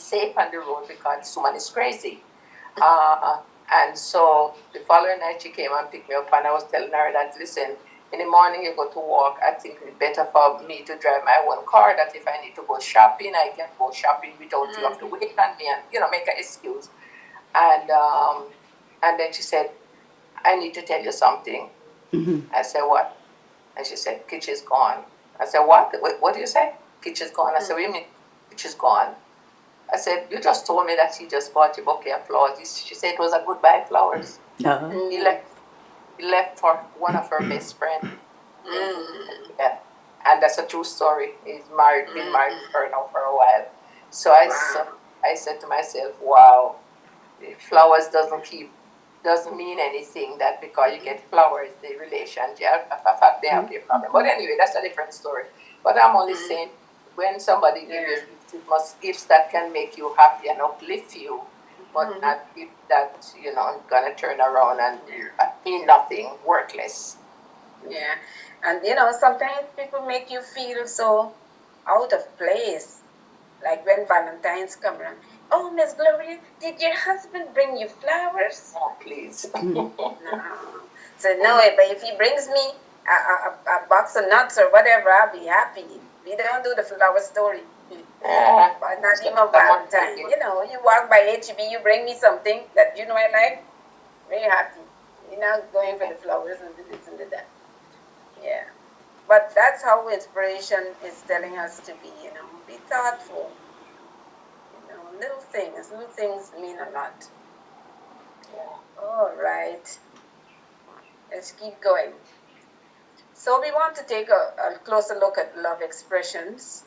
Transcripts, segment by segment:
safe on the road because this woman is crazy. And so the following night she came and picked me up, and I was telling her that, listen, in the morning you go to work, I think it's better for me to drive my own car, that if I need to go shopping, I can go shopping without you have to wait on me and, make an excuse. And then she said, I need to tell you something. I said, what? And she said, Kitchy's gone. I said, what? What do you say? Kitchy's gone. I said, what do you mean Kitchy's gone? I said, you just told me that she just bought a bouquet of flowers. She said it was a goodbye flowers. He left for one of her best friends. Yeah. And that's a true story. He's been married to her now for a while. So I said to myself, wow, flowers doesn't mean anything, that because you get flowers, the relationship, in fact, they have their problem. But anyway, that's a different story. But I'm only saying, when somebody gives you gifts, it must gifts that can make you happy and uplift you, but not gifts that, gonna turn around and mean nothing, worthless. Yeah. And sometimes people make you feel so out of place. Like when Valentine's come around. Oh, Miss Gloria, did your husband bring you flowers? Oh, please. No. So no, but if he brings me a box of nuts or whatever, I'll be happy. We don't do the flower story. But not even Valentine. You walk by HEB, you bring me something that I like, very happy. You're not going for the flowers and this and that. Yeah. But that's how inspiration is telling us to be thoughtful. Little things mean a lot. Yeah. All right. Let's keep going. So we want to take a closer look at love expressions.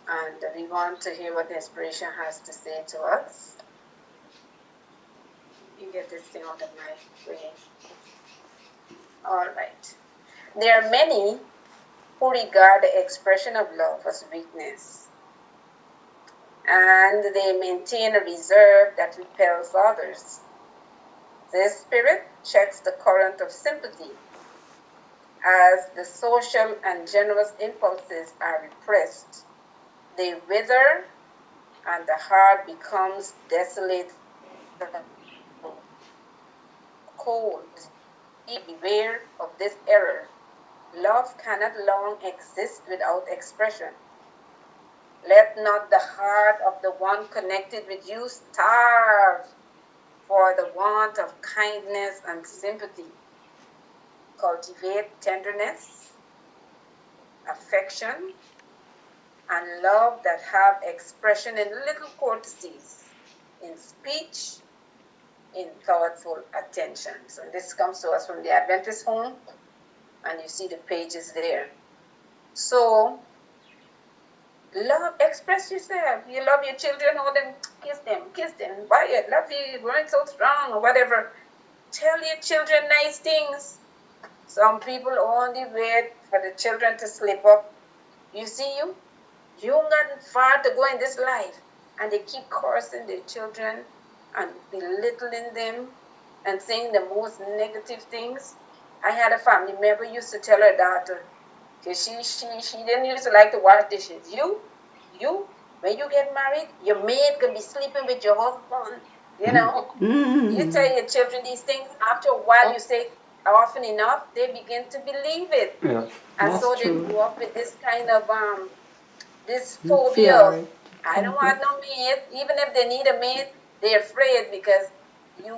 And we want to hear what the inspiration has to say to us. You get this thing out of my way. All right. There are many who regard the expression of love as weakness, and they maintain a reserve that repels others. This spirit checks the current of sympathy. As the social and generous impulses are repressed, they wither and the heart becomes desolate, cold. Beware of this error. Love cannot long exist without expression. Let not the heart of the one connected with you starve for the want of kindness and sympathy. Cultivate tenderness, affection, and love that have expression in little courtesies, in speech, in thoughtful attention. So this comes to us from the Adventist Home, and you see the pages there. So, love, express yourself. You love your children, hold them, kiss them. Why I love you, you weren't so strong, or whatever. Tell your children nice things. Some people only wait for the children to slip up. You see, you got far to go in this life, and they keep cursing their children and belittling them and saying the most negative things. I had a family member used to tell her daughter, because she didn't used to like to wash dishes. You, when you get married, your maid can be sleeping with your husband. You tell your children these things. After a while, you say often enough, they begin to believe it. Yeah, and so they grew up with this kind of this phobia. I don't want no maid. Even if they need a maid, they're afraid because you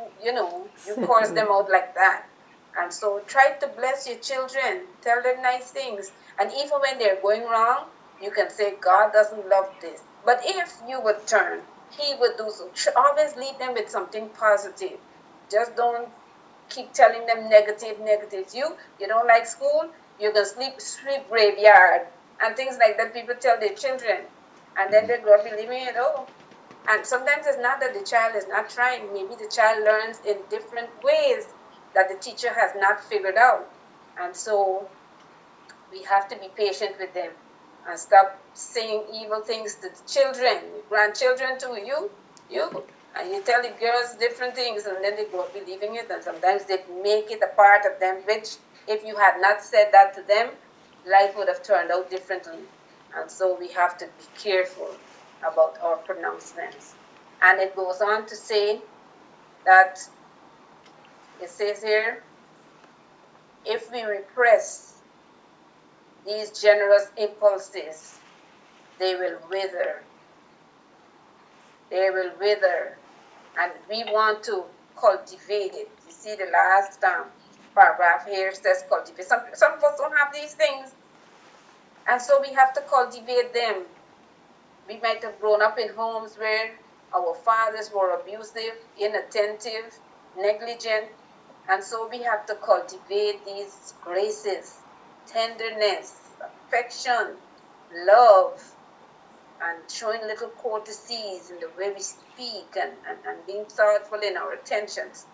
curse them out like that. And so try to bless your children. Tell them nice things. And even when they're going wrong, you can say, God doesn't love this. But if you would turn, He would do so. Always lead them with something positive. Just don't keep telling them negative. You don't like school, you can sleep graveyard. And things like that people tell their children. And then they grow up believing it all. And sometimes it's not that the child is not trying. Maybe the child learns in different ways that the teacher has not figured out. And so we have to be patient with them and stop saying evil things to the children, grandchildren too. And you tell the girls different things, and then they go up believing it, and sometimes they make it a part of them, which if you had not said that to them, life would have turned out differently. And so we have to be careful. about our pronouncements. And it goes on to say that, it says here, if we repress these generous impulses, they will wither. They will wither. And we want to cultivate it. You see the last paragraph here says cultivate. Some of us don't have these things. And so we have to cultivate them. We might have grown up in homes where our fathers were abusive, inattentive, negligent. And so we have to cultivate these graces, tenderness, affection, love, and showing little courtesies in the way we speak and being thoughtful in our attentions.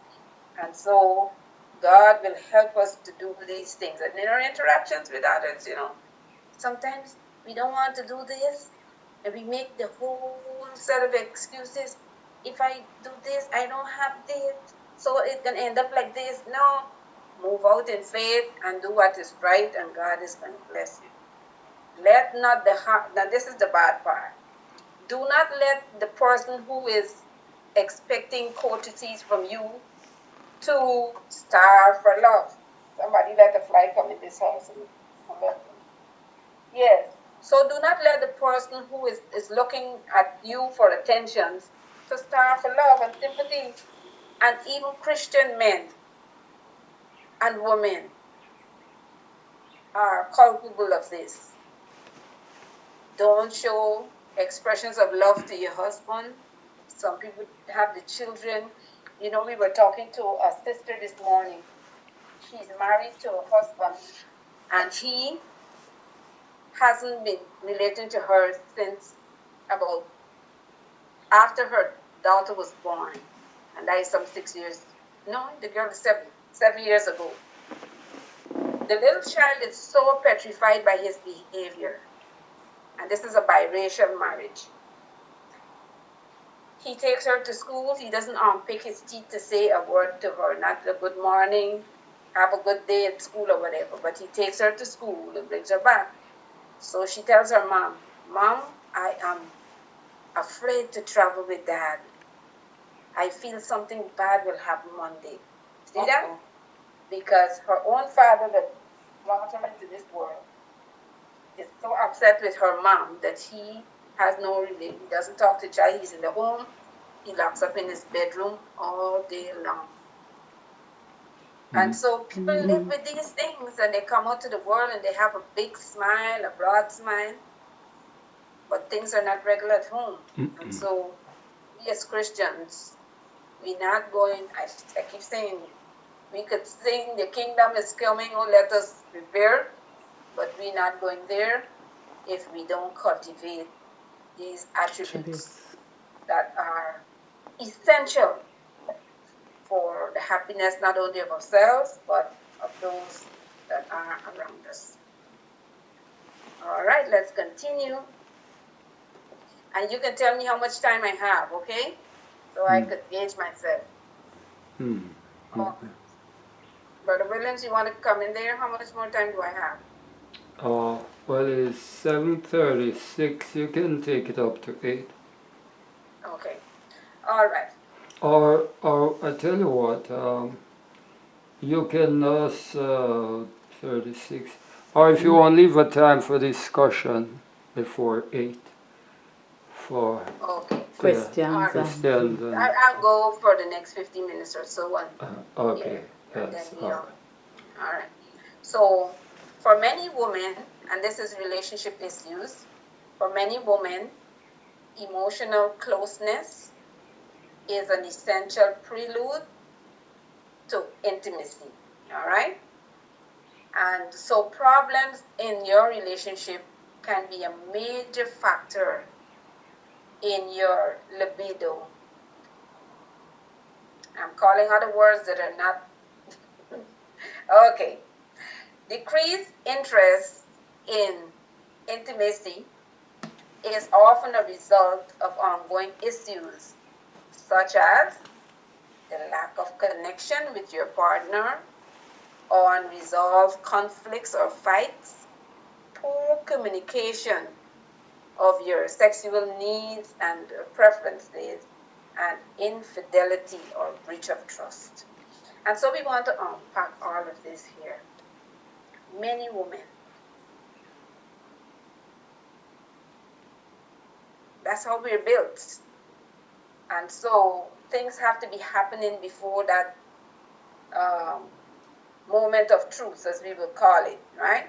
And so God will help us to do these things. And in our interactions with others, sometimes we don't want to do this, and we make the whole set of excuses. If I do this, I don't have this, so it can end up like this. No, move out in faith and do what is right, and God is going to bless you. Let not the heart, now this is the bad part. Do not let the person who is expecting courtesies from you to starve for love. Somebody let a fly come in this house. Yes. So do not let the person who is looking at you for attentions to starve for love and sympathy. And even Christian men and women are culpable of this. Don't show expressions of love to your husband. Some people have the children. We were talking to a sister this morning. She's married to a husband, and he hasn't been relating to her since about after her daughter was born. And that is some 6 years. No, the girl is 7 years ago. The little child is so petrified by his behavior. And this is a biracial marriage. He takes her to school. He doesn't pick his teeth to say a word to her, not a good morning, have a good day at school or whatever. But he takes her to school and brings her back. So she tells her mom, Mom, I am afraid to travel with Dad. I feel something bad will happen Monday. See that? Because her own father that brought her into this world is so upset with her mom that he has no relation. He doesn't talk to child. He's in the home. He locks up in his bedroom all day long. And so people live with these things, and they come out to the world and they have a big smile, a broad smile, but things are not regular at home. And so we as Christians, we're not going, I keep saying, we could sing the kingdom is coming, oh let us prepare, but we're not going there if we don't cultivate these attributes that are essential for the happiness not only of ourselves, but of those that are around us. All right, let's continue. And you can tell me how much time I have, okay? So I could gauge myself. Okay. Brother Williams, you want to come in there? How much more time do I have? Well, it's 7:36. You can take it up to 8. Okay. All right. Or I tell you what, you can 36. Or if you want to leave a time for discussion before 8. For questions. Questions. I'll go for the next 15 minutes or so. Okay. Yes. All right. So for many women, and this is relationship issues, for many women, emotional closeness is an essential prelude to intimacy. All right? And so problems in your relationship can be a major factor in your libido. I'm calling out the words that are not okay. Decreased interest in intimacy is often a result of ongoing issues such as the lack of connection with your partner, or unresolved conflicts or fights, poor communication, of your sexual needs and preferences, and infidelity or breach of trust. And so we want to unpack all of this here. Many women, that's how we're built. And so things have to be happening before that moment of truth, as we will call it, right?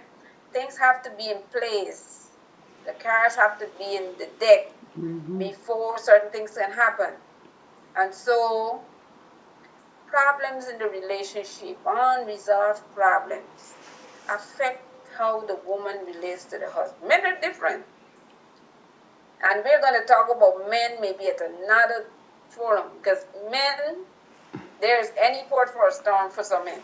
Things have to be in place. The cards have to be in the deck before certain things can happen. And so problems in the relationship, unresolved problems, affect how the woman relates to the husband. Men are different. And we're going to talk about men maybe at another forum, because men, there's any port for a storm for some men.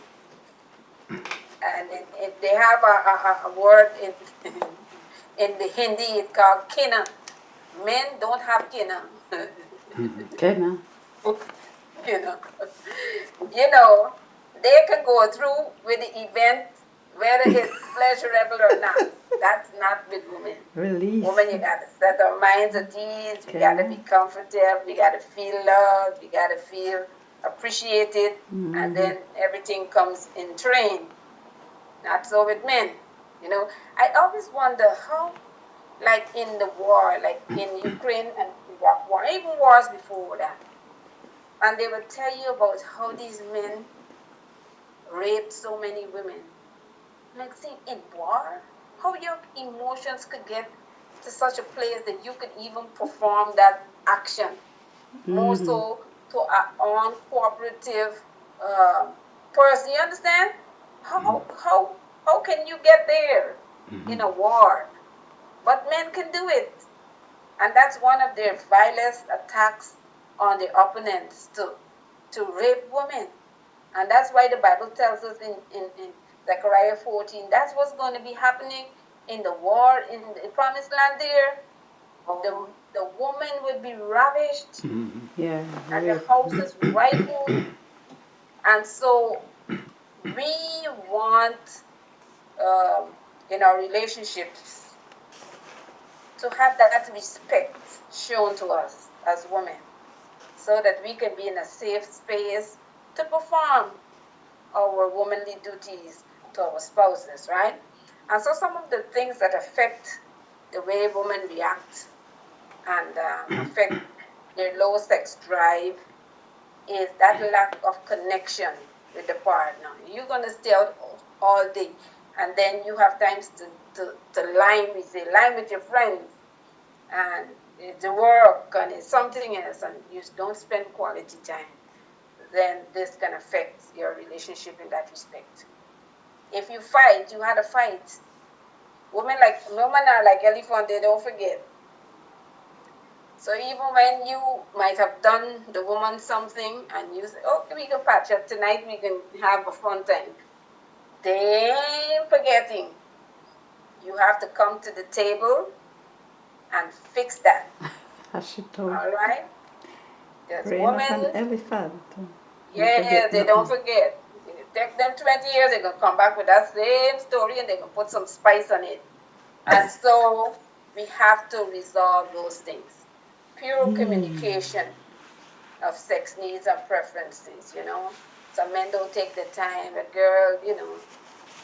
And if they have a word in the Hindi, it's called kina. Men don't have kina. Kena. You know, they can go through with the event, whether it's pleasurable or not. That's not with women. Release. Women, you got to set our minds at ease. We got to be comfortable. We got to feel loved. We got to feel appreciated. And then everything comes in train. Not so with men. You know, I always wonder how, like in the war, like in Ukraine and Iraq war, even wars before that, and they would tell you about how these men raped so many women. Like, see, in war, how your emotions could get to such a place that you could even perform that action. More so to an uncooperative person. You understand? How can you get there in a war? But men can do it. And that's one of their vilest attacks on the opponents, to rape women. And that's why the Bible tells us in Zechariah 14, that's what's going to be happening in the war in the promised land there. The woman would be ravished, Yeah. and the houses rifled. And so we want, in our relationships, to have that respect shown to us as women, so that we can be in a safe space to perform our womanly duties to our spouses, right? And so some of the things that affect the way women react and affect their low sex drive is that lack of connection with the partner. You're going to stay out all day, and then you have times to line with your friends, and it's work, and it's something else, and you don't spend quality time. Then this can affect your relationship in that respect. If you fight, you had a fight. Women are like elephant, they don't forget. So even when you might have done the woman something and you say, okay, we can patch up tonight, we can have a fun time, they ain't forgetting. You have to come to the table and fix that. All right? Because women, elephant. yeah, they don't forget. It take them 20 years, they're going to come back with that same story and they're going to put some spice on it. And so we have to resolve those things. Pure communication of sex needs and preferences, you know. Some men don't take the time. A girl, you know,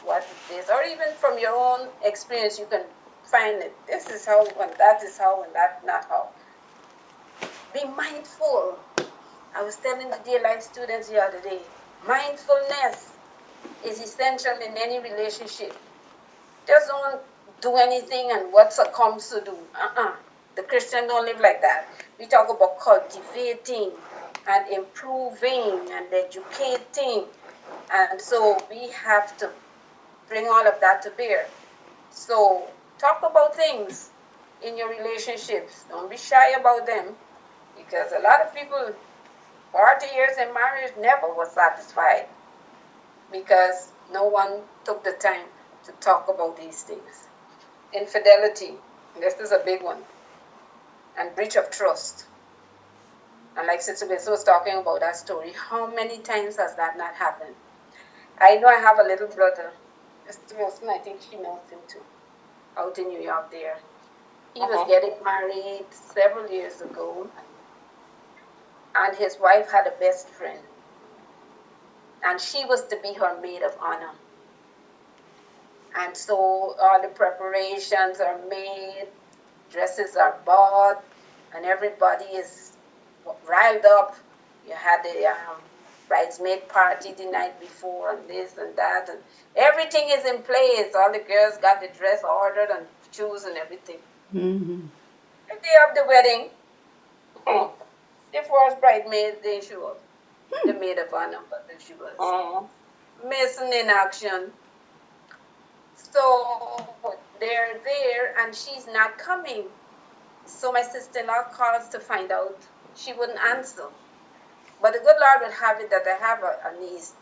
what is this? Or even from your own experience, you can find it. This is how, and that is how, and that's not how. Be mindful. I was telling the Dear Life students the other day, mindfulness is essential in any relationship. Just don't do anything and what succumbs to do. The Christian don't live like that. We talk about cultivating and improving and educating. And so we have to bring all of that to bear. So talk about things in your relationships. Don't be shy about them, because a lot of people, 40 years in marriage, never was satisfied because no one took the time to talk about these things. Infidelity, this is a big one. And breach of trust. And like Sister Bessel was talking about that story, how many times has that not happened? I know I have a little brother, Sister Wilson, I think she knows him too, out in New York there. He was getting married several years ago, and his wife had a best friend, and she was to be her maid of honor. And so all the preparations are made, dresses are bought, and everybody is riled up. You had the bridesmaid party the night before, and this and that, and everything is in place. All the girls got the dress ordered and shoes and everything. Mm-hmm. The day of the wedding, the first bridesmaid didn't show up. The maid of honor, but she was missing in action. So they're there, and she's not coming. So my sister-in-law calls to find out. She wouldn't answer. But the good Lord would have it that I have a niece.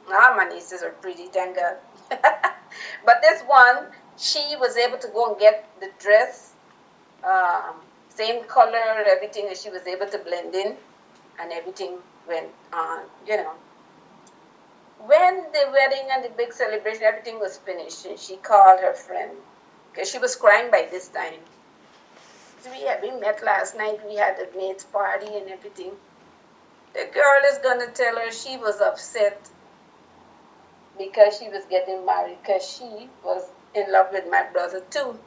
All my nieces are pretty, thank God. But this one, she was able to go and get the dress, same color, everything, and she was able to blend in, and everything went on, When the wedding and the big celebration, everything was finished, and she called her friend, because she was crying by this time. We met last night, we had a maid's party and everything. The girl is going to tell her she was upset because she was getting married, because she was in love with my brother too.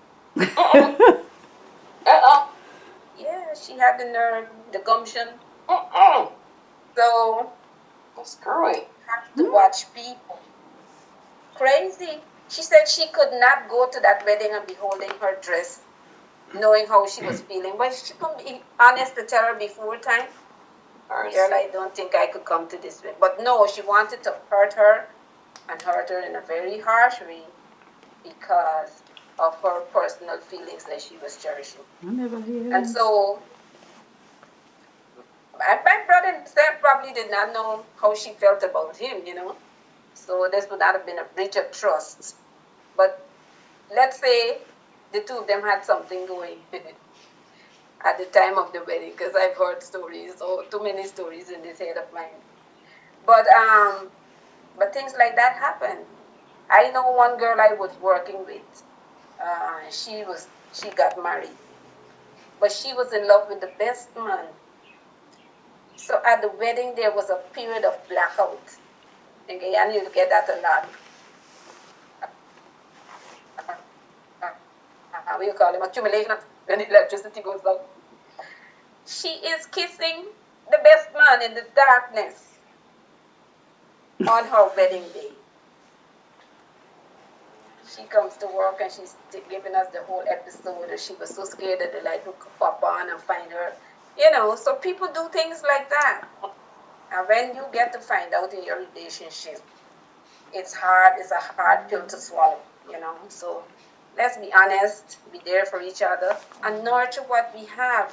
Yeah, she had the nerve, the gumption. So that's screwy. Have to watch people. Crazy. She said she could not go to that wedding and be holding her dress, knowing how she was feeling. But she couldn't be honest to tell her before time. Girl, I don't think I could come to this wedding. But no, she wanted to hurt her, and hurt her in a very harsh way because of her personal feelings that she was cherishing. I never hear And that. so my brother himself probably did not know how she felt about him, So this would not have been a breach of trust. But let's say the two of them had something going at the time of the wedding, because I've heard stories, or too many stories in this head of mine. But things like that happen. I know one girl I was working with. She got married, but she was in love with the best man. So at the wedding there was a period of blackout. Okay, and you get that a lot. What do you call them? Accumulation of when electricity goes out. She is kissing the best man in the darkness on her wedding day. She comes to work and she's giving us the whole episode, and she was so scared that the light would pop on and find her. So people do things like that. And when you get to find out in your relationship, it's hard. It's a hard pill to swallow, So let's be honest, be there for each other, and nurture what we have.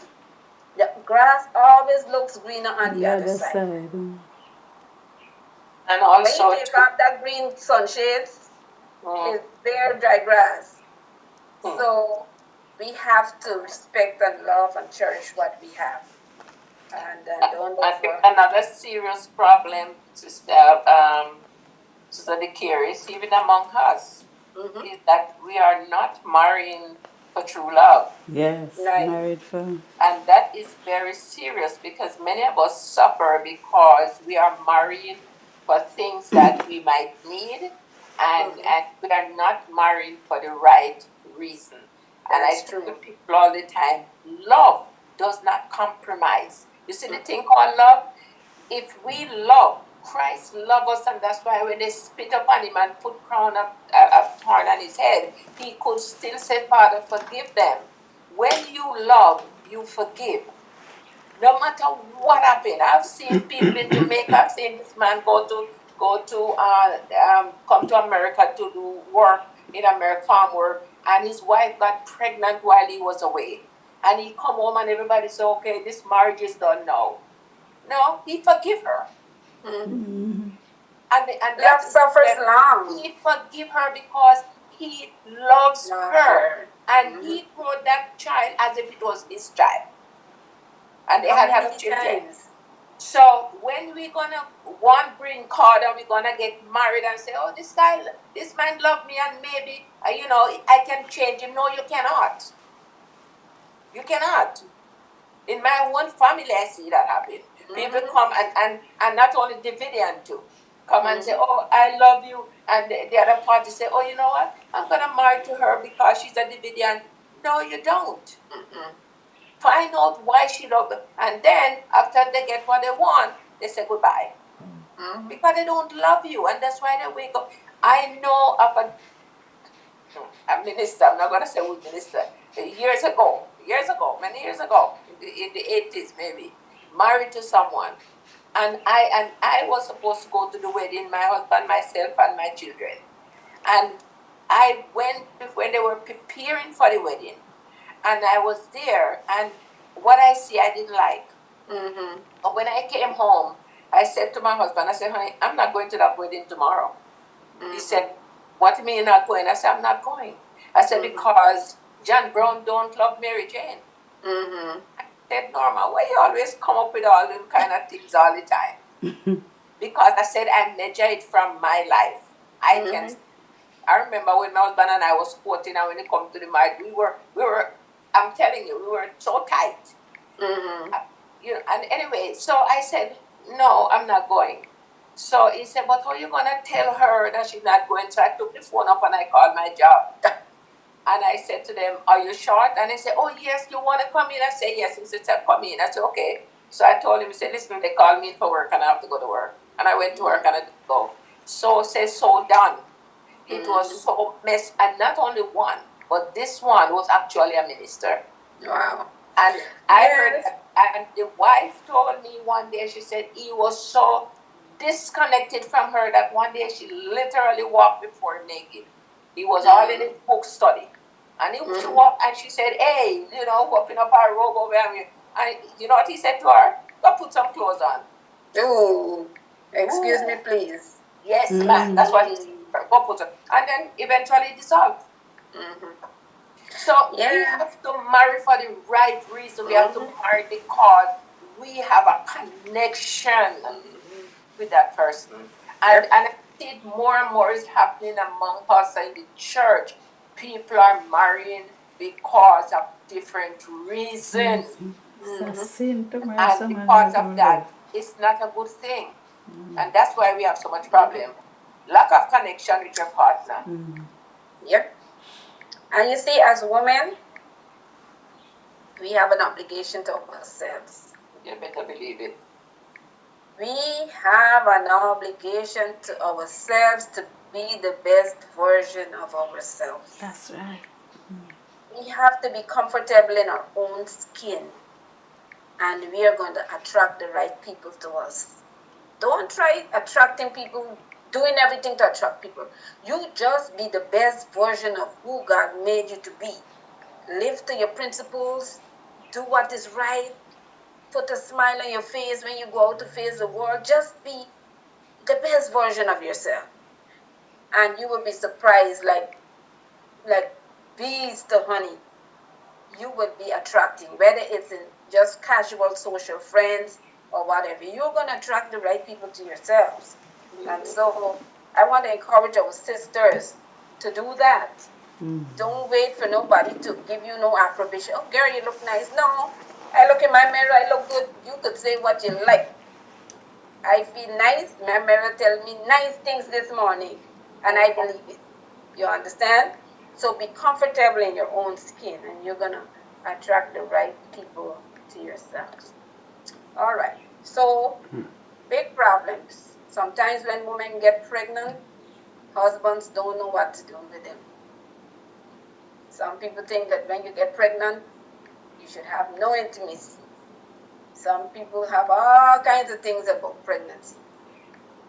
The grass always looks greener on the other side. And also, when you take off that green sunshades, it's bare, dry grass. So we have to respect and love and cherish what we have. And don't look for another serious problem, Sister Decaires, even among us, is that we are not marrying for true love. Yes, Right. married for. And that is very serious, because many of us suffer because we are marrying for things that we might need, and we are not marrying for the right reason. And I tell people all the time, love does not compromise. You see the thing called love? If we love, Christ loves us, and that's why when they spit upon him and put crown of thorn on his head, he could still say, Father, forgive them. When you love, you forgive. No matter what happened. I've seen people in Jamaica. I've seen this man come to America to do work in America, farm work, and his wife got pregnant while he was away. And he come home and everybody said, okay, this marriage is done now. No, he forgive her. Mm-hmm. And love suffers long. He forgive her because he loves her. And he brought that child as if it was his child. And they had children. So when we're gonna one green card and we're gonna get married and say, oh, this man loved me and maybe I can change him. No, you cannot. You cannot. In my own family, I see that happen. People come and not only Davidian too, come and say, oh, I love you. And the other party say, oh, you know what? I'm going to marry to her because she's a Davidian. No, you don't. Find out why she loves them. And then, after they get what they want, they say goodbye. Because they don't love you. And that's why they wake up. I know of a minister, I'm not going to say who minister, many years ago, in the 80s maybe, married to someone. And I was supposed to go to the wedding, my husband, myself, and my children. And I went when they were preparing for the wedding. And I was there, and what I see, I didn't like. But when I came home, I said to my husband, I said, honey, I'm not going to that wedding tomorrow. He said, what do you mean you're not going? I said, I'm not going. I said, because John Brown don't love Mary Jane. I said, Norma, why you always come up with all them kind of things all the time? Because I said, I measure it from my life. I remember when my husband and I was quoting, and when it comes to the marriage, we were, I'm telling you, we were so tight. And anyway, so I said, no, I'm not going. So he said, but how are you going to tell her that she's not going? So I took the phone up and I called my job. And I said to them, are you short? And they said, oh, yes, you want to come in? I said, yes. He said, come in. I said, okay. So I told him, he said, listen, they called me in for work and I have to go to work. And I went to work and I didn't go. So done. It was so messed. And not only one, but this one was actually a minister. Wow. And I heard that, and the wife told me one day, she said he was so disconnected from her that one day she literally walked before him naked. He was all in his book study. And she walked and she said, hey, whooping up her robe over here. And you know what he said to her? Go put some clothes on. Oh, excuse me, please. Yes, ma'am. That's what he said. Go put them. And then eventually dissolved. So we have to marry for the right reason. We have to marry because we have a connection with that person. And I see it more and more is happening among us in the church. People are marrying because of different reasons. And because of that, it's not a good thing. And that's why we have so much problem. Lack of connection with your partner. Yep. And you see, as women, we have an obligation to ourselves. You better believe it. We have an obligation to ourselves to be the best version of ourselves. That's right. We have to be comfortable in our own skin. And we are going to attract the right people to us. Don't try attracting people, doing everything to attract people. You just be the best version of who God made you to be. Live to your principles. Do what is right. Put a smile on your face when you go out to face the world. Just be the best version of yourself. And you will be surprised like bees to honey. You will be attracting, whether it's in just casual social friends or whatever. You're going to attract the right people to yourselves. And so I want to encourage our sisters to do that. Don't wait for nobody to give you no approbation. Oh, girl, you look nice. No, I look in my mirror, I look good. You could say what you like. I feel nice. My mirror tells me nice things this morning, and I believe it. You understand? So be comfortable in your own skin, and you're going to attract the right people to yourselves. All right. So, big problems. Sometimes when women get pregnant, husbands don't know what to do with them. Some people think that when you get pregnant, you should have no intimacy. Some people have all kinds of things about pregnancy.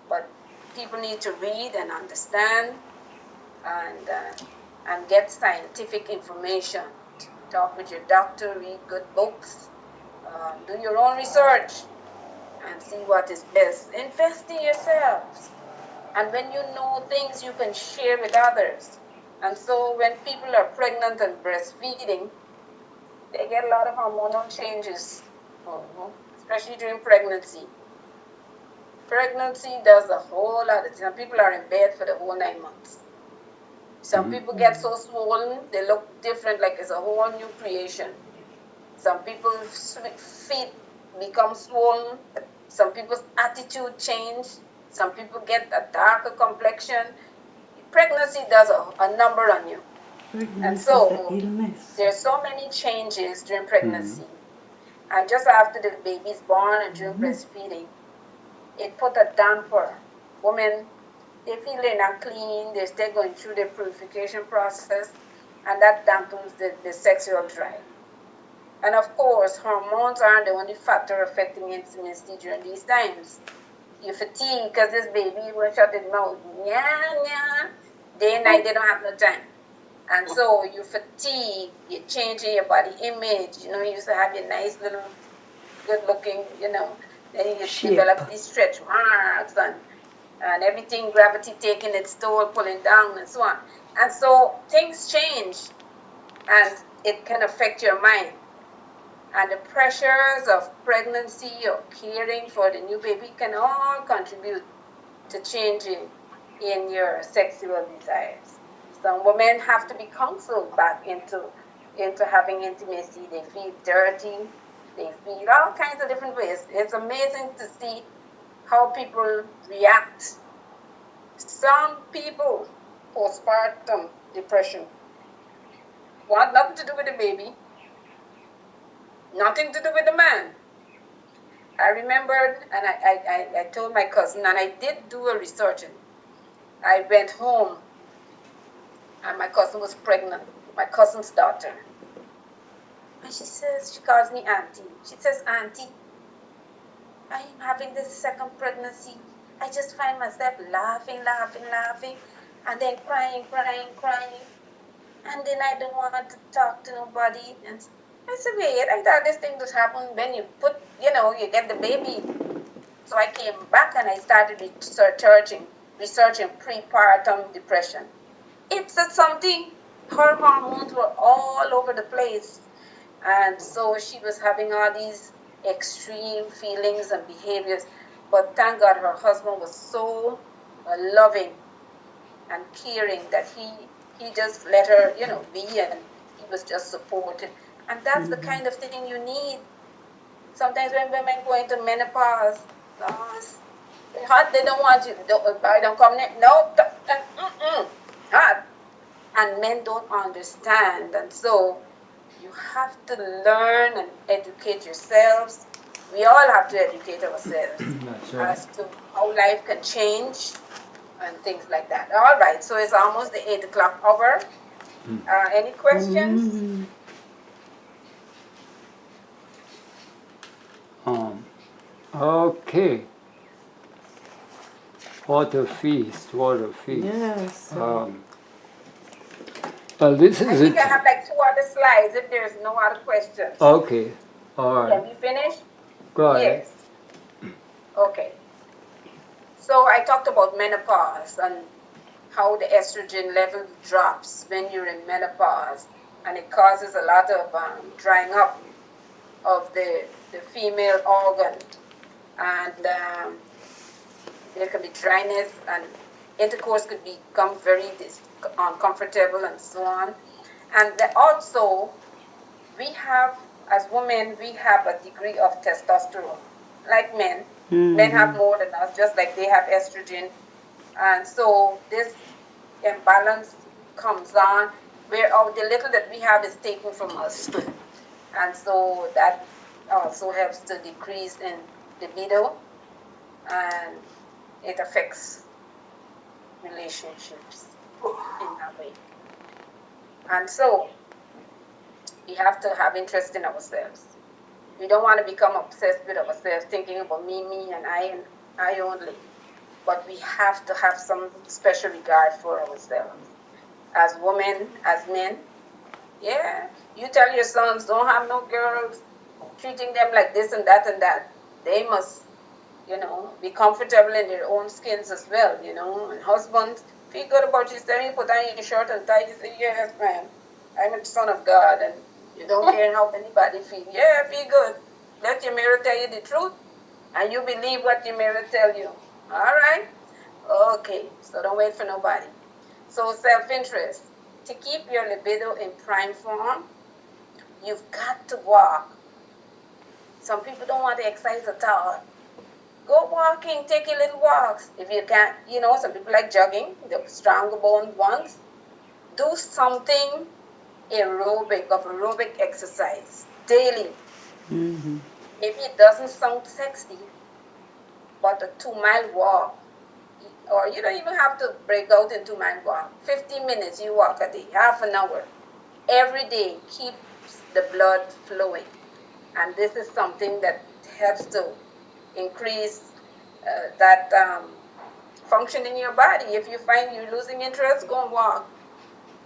But people need to read and understand and get scientific information. Talk with your doctor, read good books, do your own research, and see what is best. Invest in yourselves. And when you know things, you can share with others. And so when people are pregnant and breastfeeding, they get a lot of hormonal changes, especially during pregnancy. Pregnancy does a whole lot of things. Some people are in bed for the whole 9 months. Some people get so swollen, they look different, like it's a whole new creation. Some people's feet become swollen. Some people's attitude change. Some people get a darker complexion. Pregnancy does a number on you. And so there's so many changes during pregnancy. And just after the baby's born and during breastfeeding, it put a damper. Women, they feel they're not clean, they're still going through the purification process, and that dampens the sexual drive. And of course, hormones aren't the only factor affecting intimacy during these times. You fatigue because this baby will shut his mouth. Yeah. Day and night, they don't have no time. And so you fatigue, you're changing your body image. You used to have your nice little, good looking, then you develop these stretch marks and everything, gravity taking its toll, pulling down and so on. And so things change and it can affect your mind. And the pressures of pregnancy or caring for the new baby can all contribute to changing in your sexual desires. Some women have to be counseled back into having intimacy. They feel dirty. They feel all kinds of different ways. It's amazing to see how people react. Some people, postpartum depression, want nothing to do with the baby, nothing to do with the man. I remembered, and I told my cousin, and I did do a research. I went home, and my cousin was pregnant, my cousin's daughter. And she calls me auntie. She says, auntie, I am having this second pregnancy. I just find myself laughing, and then crying. And then I don't want to talk to nobody. And I said, wait, I thought this thing just happened when you you get the baby. So I came back and I started researching prepartum depression. It's something, her hormones were all over the place. And so she was having all these extreme feelings and behaviors. But thank God her husband was so loving and caring that he just let her, be, and he was just supportive. And that's the kind of thing you need. Sometimes when women go into menopause, hot, they don't want you. I don't come near. No, hot. And men don't understand. And so you have to learn and educate yourselves. We all have to educate ourselves as to how life can change and things like that. All right, so it's almost the 8 o'clock hour. Any questions? Okay. What a feast! Yes. This is I think I have like 2 other slides if there's no other questions. Okay. All right. Can we finish? Go ahead. Yes. Okay. So I talked about menopause and how the estrogen level drops when you're in menopause, and it causes a lot of drying up of the female organ, and there can be dryness, and intercourse could become very uncomfortable and so on. And also, we have, as women, we have a degree of testosterone, like men. Men have more than us, just like they have estrogen. And so this imbalance comes on where the little that we have is taken from us. And so that also helps to decrease in libido, and it affects relationships in that way. And so we have to have interest in ourselves. We don't want to become obsessed with ourselves, thinking about me, and I only. But we have to have some special regard for ourselves. As women, as men, yeah. You tell your sons, don't have no girls, treating them like this and that and that. They must, be comfortable in their own skins as well, And husbands, feel good about yourself. You put on your shirt and tie, you say, yes, man, I'm a son of God, and you don't care how anybody feels. Yeah, feel good. Let your mirror tell you the truth, and you believe what your mirror tell you. All right? Okay, so don't wait for nobody. So self-interest. To keep your libido in prime form, You've got to walk. Some people don't want to exercise at all. Go walking, take your little walks. If you can't, some people like jogging, the stronger boned ones. Do something aerobic exercise daily. Mm-hmm. Maybe it doesn't sound sexy, but a 2-mile walk, or you don't even have to break out in 2-mile walk. 15 minutes you walk a day, half an hour. Every day keeps the blood flowing. And this is something that helps to increase that function in your body. If you find you're losing interest, go and walk.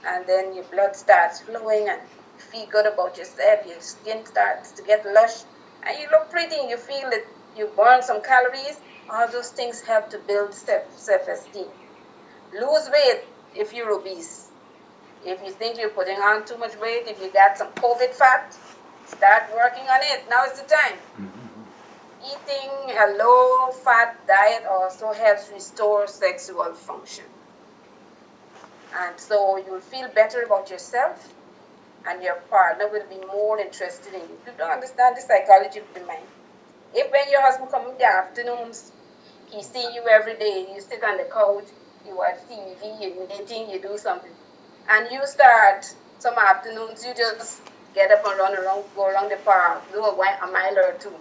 And then your blood starts flowing and you feel good about yourself. Your skin starts to get lush and you look pretty. You feel that you burn some calories. All those things help to build self-esteem. Lose weight if you're obese. If you think you're putting on too much weight, if you got some COVID fat, start working on it. Now is the time. Eating a low-fat diet also helps restore sexual function. And so you'll feel better about yourself, and your partner will be more interested in you. People don't understand the psychology of the mind. If when your husband comes in the afternoons, he see you every day, you sit on the couch, you watch TV, you're knitting, you do something, and you start, some afternoons, you just get up and run around, go around the park, do a mile or two.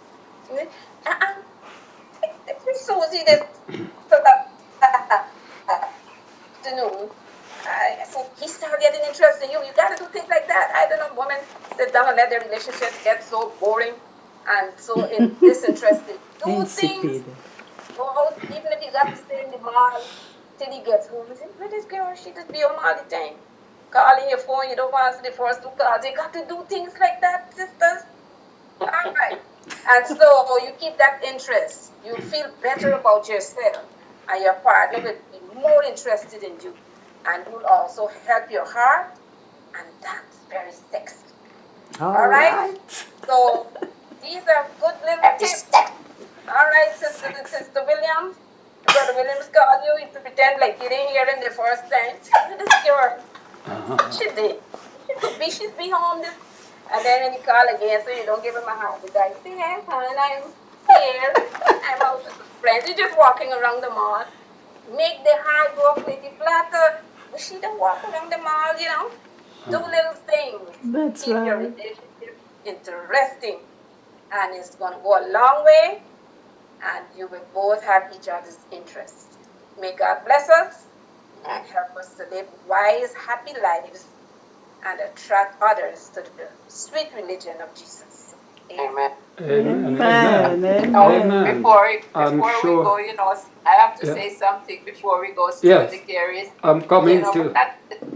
It's Susie this afternoon. So he started getting interested in you. You got to do things like that. I don't know, women sit down and let their relationship get so boring and so disinterested. Do things. Go out, even if you got to stay in the mall till he gets home. You say, where this girl? She just be home all the time. Calling your phone, you don't answer the first 2 calls. You got to do things like that, sisters. All right. And so you keep that interest. You feel better about yourself, and your partner will be more interested in you. And will also help your heart, and that's very sexy. All right? So these are good little tips. All right, Sister Williams. Brother Williams called you to pretend like you didn't hear him the first time. This girl, she did. She'd be home this. And then when you call again, so you don't give him a heart attack. Say, hey, hon, I'm here. I'm out with some friends. You're just walking around the mall. Make the heart go pretty flatter. But she don't walk around the mall, Do little things. That's Keep your right. relationship interesting. And it's going to go a long way. And you will both have each other's interests. May God bless us and help us to live wise, happy lives and attract others to the sweet religion of Jesus. Amen. Amen. Amen. Amen. Before we sure. go, I have to say something before we go. Yes. Decaires. I'm coming to.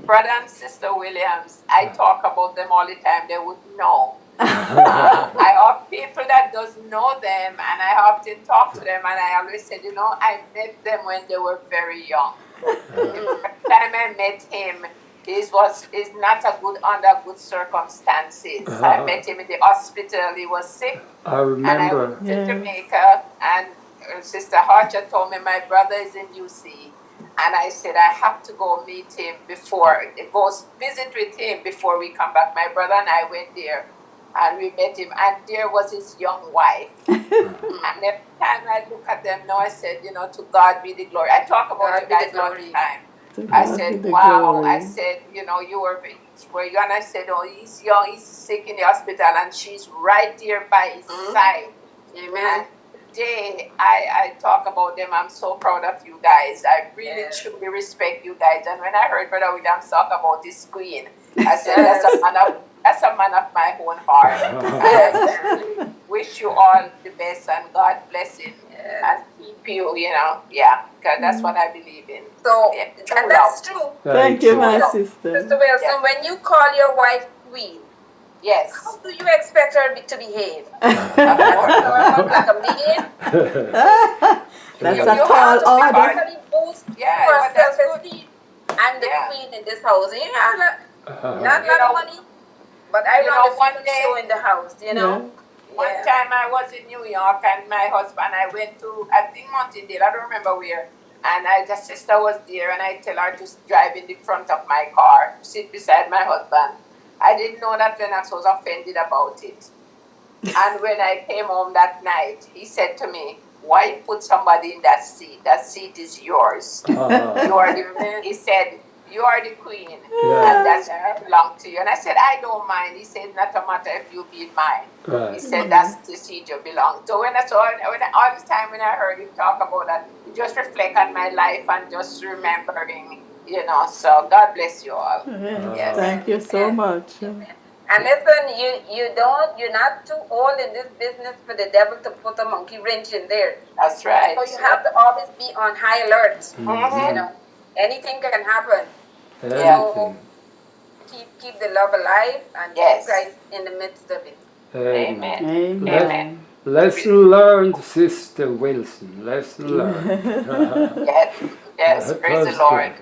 Brother and Sister Williams, I talk about them all the time. They would know. I have people that doesn't know them, and I often talk to them, and I always said, I met them when they were very young. The first time I met him, is not under good circumstances. I met him in the hospital. He was sick. I remember. And I went to Jamaica, and Sister Harcher told me my brother is in UC. And I said, I have to go meet him visit with him before we come back. My brother and I went there, and we met him, and there was his young wife. And every time I look at them now, I said, to God be the glory. I talk about you guys all the time. I said, wow. I said, you were young. And I said, oh, he's young, he's sick in the hospital, and she's right there by his side. Amen. And today, I talk about them. I'm so proud of you guys. I really truly respect you guys. And when I heard Brother Williams talk about his queen, I said, that's a man of my own heart. I wish you all the best, and God bless you and keep you, because that's what I believe in. So, and that's true. Thank you, my sister. Mr. Wilson, when you call your wife queen, how do you expect her to behave? Like a maid? That's a tall order. Boost her self-esteem. I'm the queen in this house. Not a lot of money, but I run the one show in the house, One time I was in New York, and my husband, I went to, I think Montindale, I don't remember where, and the sister was there, and I tell her to drive in the front of my car, sit beside my husband. I didn't know that Lennox was offended about it. And when I came home that night, he said to me, why you put somebody in that seat? That seat is yours. You are the, he said, you are the queen, and that's belong to you. And I said, I don't mind. He said, not a matter if you be mine. Right. He said, that's the seat you belong to. When I saw it, all the time when I heard him talk about that, it just reflect on my life and just remembering, you know. So God bless you all. Yes, thank you so much. And listen, you're not too old in this business for the devil to put a monkey wrench in there. That's right. So you have to always be on high alert. Mm-hmm. You know, anything can happen. Anything. So keep the love alive and keep Christ in the midst of it. Amen. Amen. Lesson learned, Sister Wilson. Lesson learned. Yes, praise the Lord.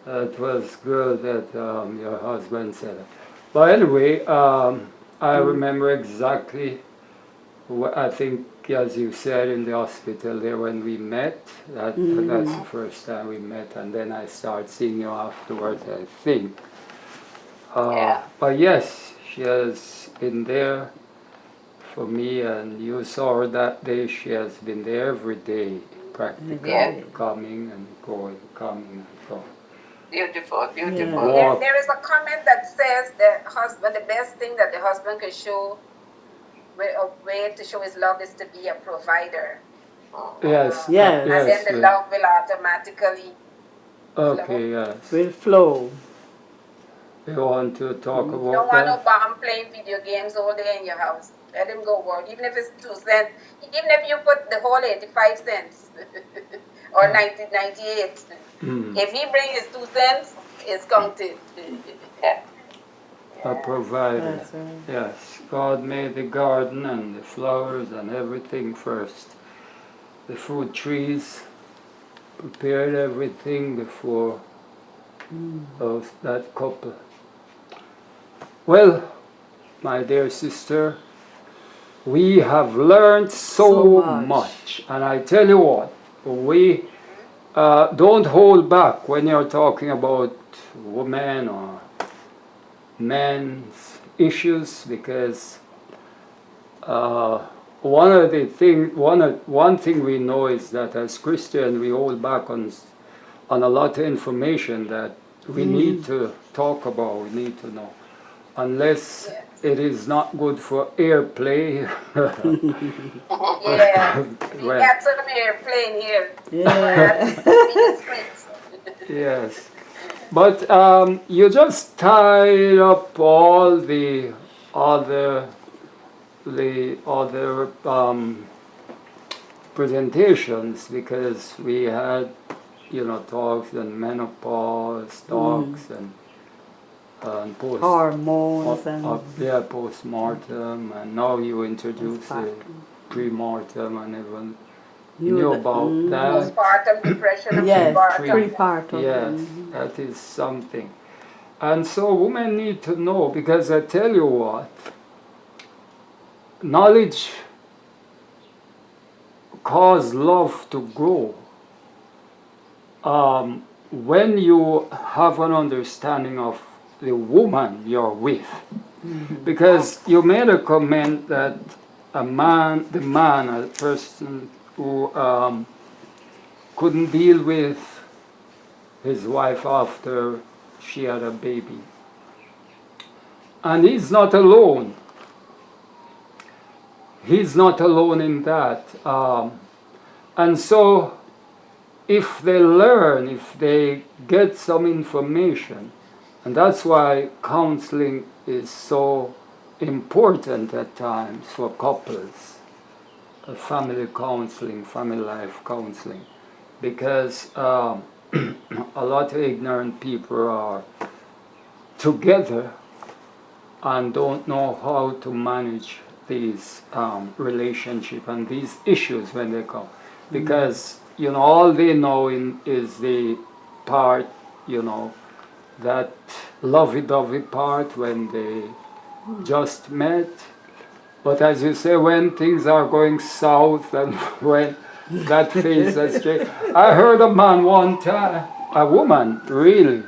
That was good that your husband said it. But anyway, I remember exactly what I think, as you said, in the hospital there when we met. That's the first time we met, and then I started seeing you afterwards, I think. But yes, she has been there for me, and you saw her that day. She has been there every day, practically, coming and going, coming and going. Beautiful, beautiful. There is a comment that says the best thing that the husband can show, a way to show his love is to be a provider. Yes. And then the love will automatically will flow. You want to talk about that? You don't want no bomb playing video games all day in your house. Let him go work, even if it's 2 cents. Even if you put the whole 85 cents or 98. If he brings his 2 cents, it's counted. A provider. That's right. Yes. God made the garden and the flowers and everything first. The fruit trees, prepared everything before that couple. Well, my dear sister, we have learned so much. And I tell you what, we don't hold back when you're talking about women or men's issues, because one thing we know is that as Christians we hold back on a lot of information that we need to talk about, we need to know. Unless it is not good for airplay. We got some airplane here. Yes. But you just tied up all the other presentations, because we had, talks on menopause, talks and hormones and postmortem, and now you introduce pre-mortem, and everyone knew about that. Postpartum depression. Pre-partum. Yes, that is something. And so women need to know, because I tell you what, knowledge causes love to grow. When you have an understanding of the woman you're with, because you made a comment that a person who couldn't deal with his wife after she had a baby, and he's not alone. He's not alone in that, and so if they learn, if they get some information, and that's why counseling is so important at times for couples, family counseling, family life counseling, because a lot of ignorant people are together and don't know how to manage these relationships and these issues when they come. Because, all they know is the part, that lovey-dovey part when they just met. But as you say, when things are going south and when that phase has changed. I heard a man one time, a woman, really.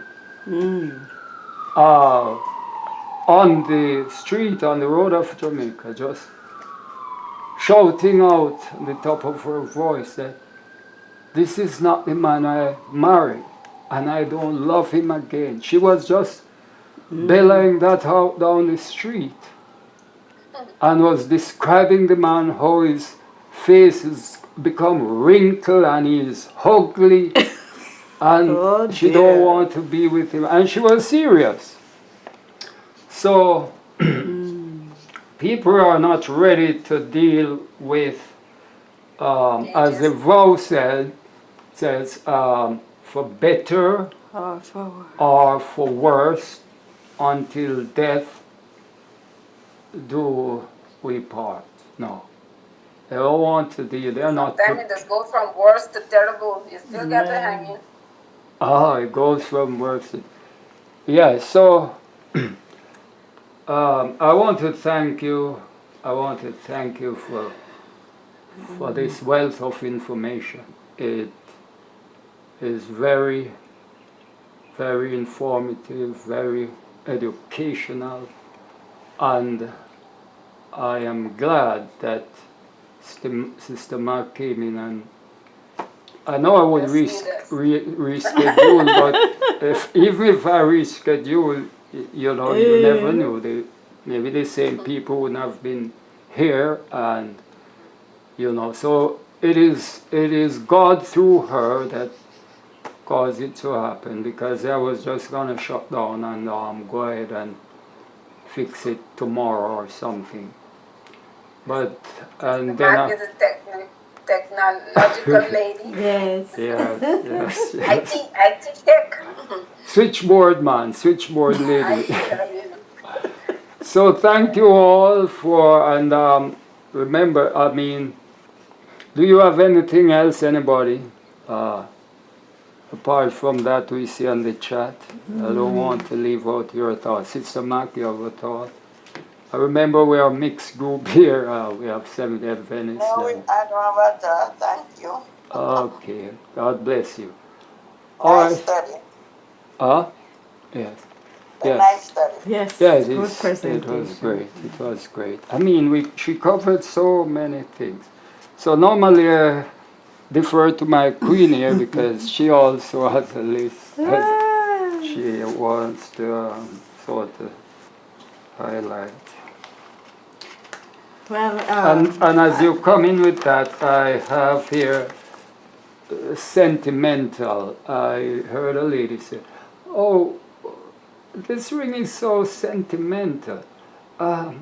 on the street, on the road of Jamaica, just shouting out on the top of her voice that this is not the man I married and I don't love him again. She was just bellowing that out down the street and was describing the man, how his face has become wrinkled and he's ugly and she don't want to be with him, and she was serious. So people are not ready to deal with, as the vow says, for better or for worse, until death do we part. No. They don't want to deal. They're not. Sometimes it just goes from worse to terrible. You still got to hang in. It goes from worse to... Yeah, so I want to thank you. I want to thank you for this wealth of information. It is very, very informative, very educational, and I am glad that Sister Mark came in, and I know I would reschedule, but even if I reschedule, you know, you never know. Maybe the same people would have been here, and you know, so it is God through her that caused it to happen, because I was just gonna shut down and go ahead and fix it tomorrow or something. But and then Mark is a technological lady. Yes. Yes. I teach tech. Switchboard man, switchboard lady. So thank you all for, and remember, I mean, do you have anything else, anybody? Apart from that we see on the chat. I don't want to leave out your thoughts. Sister Mark, you have a thought? I remember we are a mixed group here. We have Seventh-day Adventists. No, I don't have a thought. Thank you. Okay. God bless you. Nice study. Yes. Nice study. Yes. Yes, Good it presentation. was great. It was great. I mean, she covered so many things. So normally I defer to my queen here because she also has a list that she wants to sort of highlight. Well, and as you come in with that, I have here sentimental. I heard a lady say, "Oh, this ring is so sentimental." How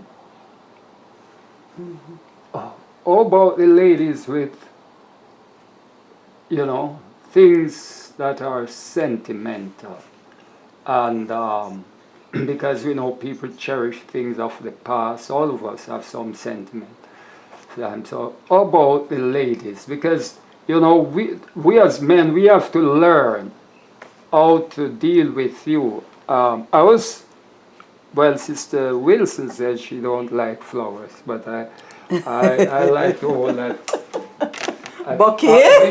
about the ladies with, you know, things that are sentimental? And because we know people cherish things of the past, all of us have some sentiment. And so how about the ladies? Because, you know, we as men, we have to learn how to deal with you. Sister Wilson says she don't like flowers, but I like all that. bouquet?